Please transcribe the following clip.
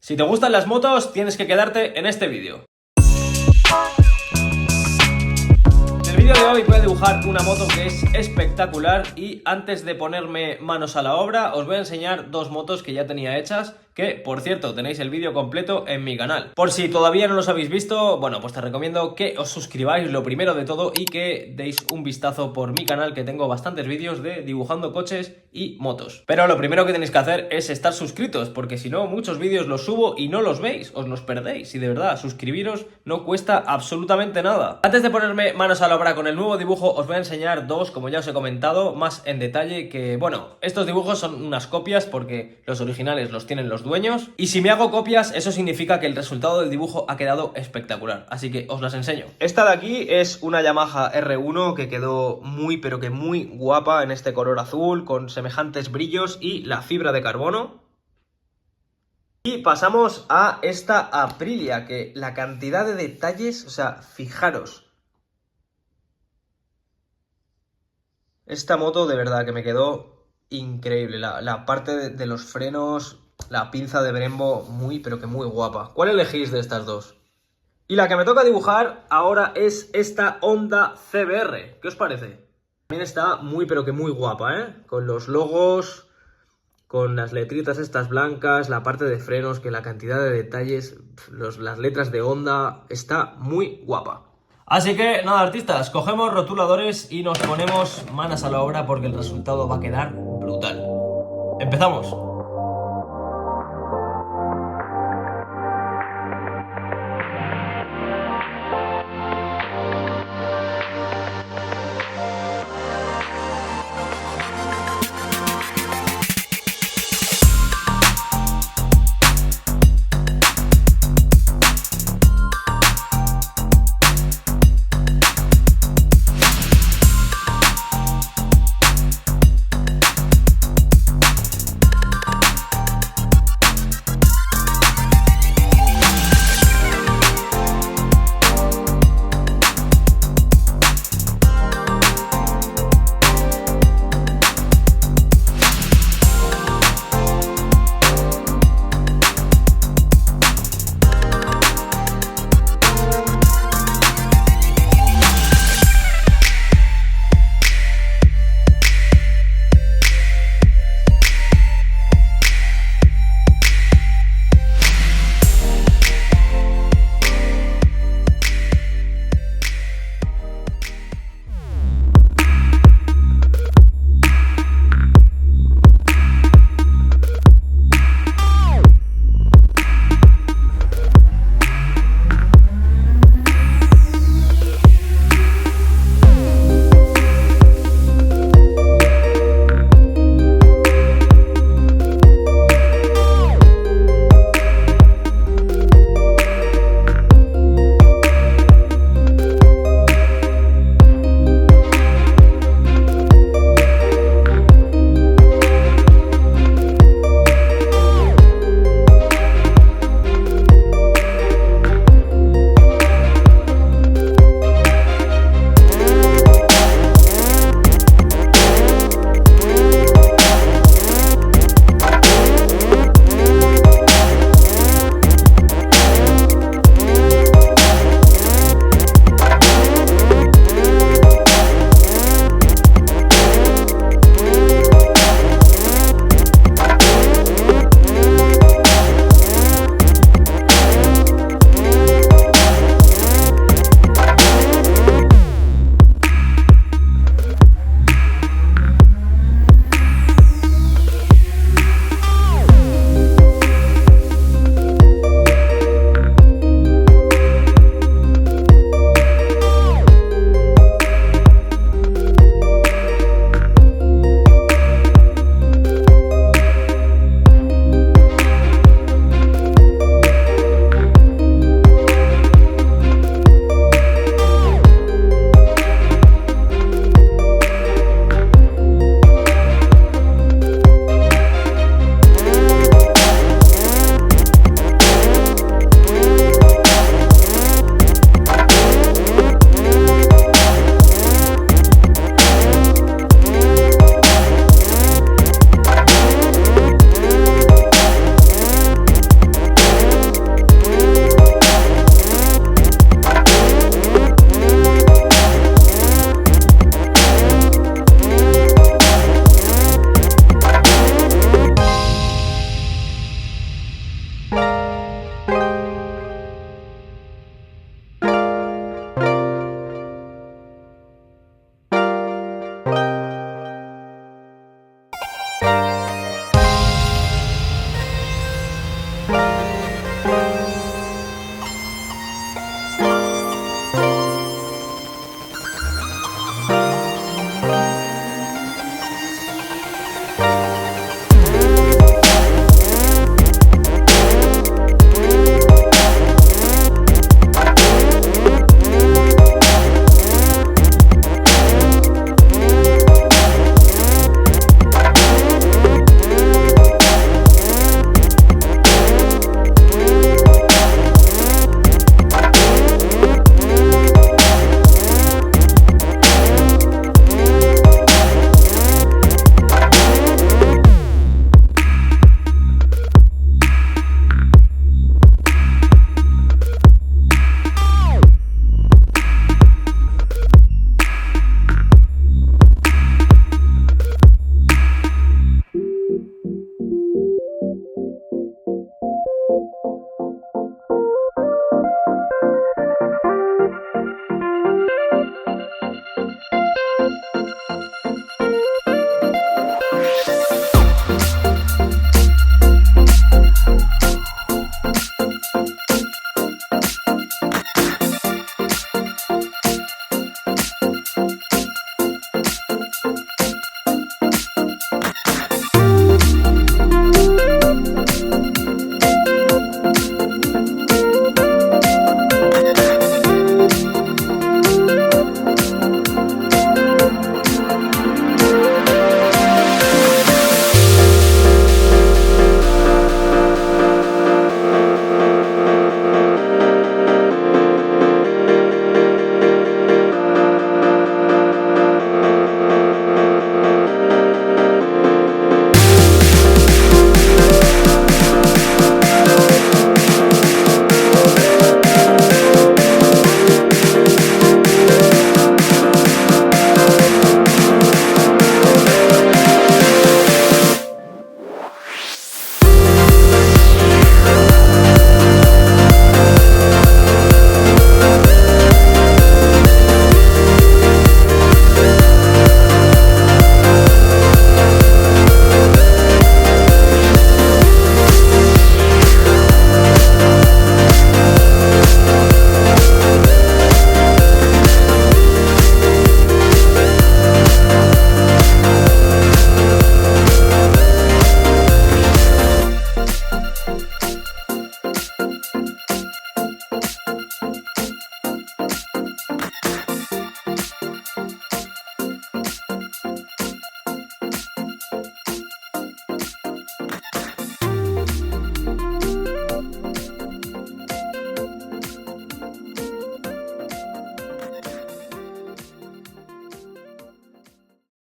Si te gustan las motos, tienes que quedarte en este vídeo. En el vídeo de hoy voy a dibujar una moto que es espectacular y antes de ponerme manos a la obra os voy a enseñar dos motos que ya tenía hechas, que por cierto tenéis el vídeo completo en mi canal. Por si todavía no los habéis visto, bueno, pues te recomiendo que os suscribáis lo primero de todo y que deis un vistazo por mi canal, que tengo bastantes vídeos de dibujando coches y motos. Pero lo primero que tenéis que hacer es estar suscritos, porque si no, muchos vídeos los subo y no los veis, os los perdéis. Y de verdad, suscribiros no cuesta absolutamente nada. Antes de ponerme manos a la obra con el nuevo dibujo, os voy a enseñar dos, como ya os he comentado, más en detalle, que bueno, estos dibujos son unas copias porque los originales los tienen los dueños, y si me hago copias, eso significa que el resultado del dibujo ha quedado espectacular, así que os las enseño. Esta de aquí es una Yamaha R1 que quedó muy pero que muy guapa en este color azul, con semejantes brillos y la fibra de carbono. Y pasamos a esta Aprilia, que la cantidad de detalles, o sea, fijaros. Esta moto de verdad que me quedó increíble, la parte de los frenos, la pinza de Brembo, muy pero que muy guapa. ¿Cuál elegís de estas dos? Y la que me toca dibujar ahora es esta Honda CBR. ¿Qué os parece? También está muy pero que muy guapa, ¿eh? Con los logos, con las letritas estas blancas, la parte de frenos, que la cantidad de detalles, las letras de Honda, está muy guapa. Así que nada, artistas, cogemos rotuladores y nos ponemos manos a la obra porque el resultado va a quedar brutal. ¡Empezamos! Chao.